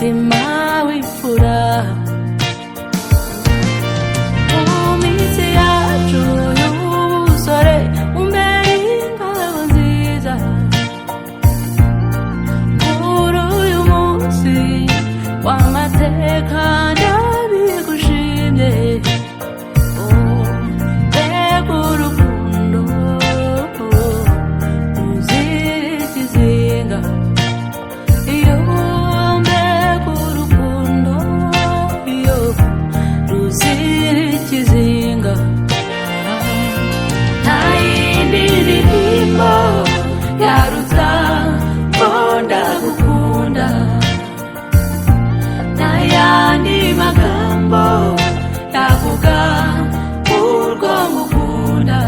umutima w'imfura iminsi yacu y'ubusore umbere ingabo nziza kuri uyu munsi w'amateka ndabigushimye mbega urukundo ruzira ikizinga iyo mbega urukundo iyo ruzira ikizinga nta yindi ndirimbo yaruta ko ndagukunda nta yandi magambo yavuga urwo ngukunda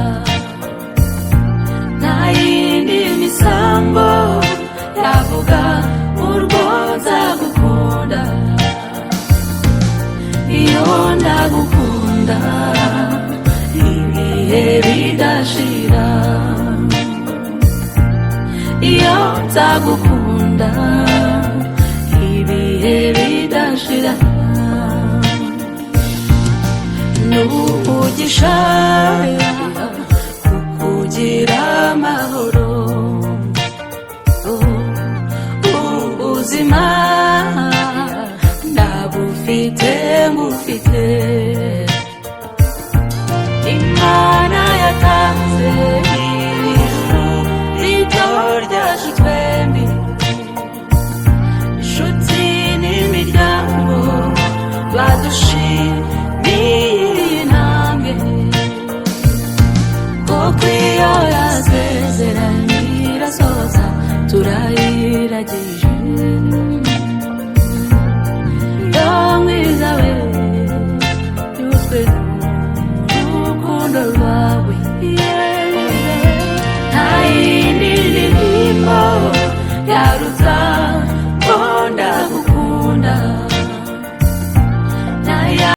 nta yindi misambo yavuga urwo nzagukunda iyo ndagukunda ibihe bidashira iyo nzagukunda ibihe bidashira n'umugisha kukugira amahoro ubuzima ndabufite ngufite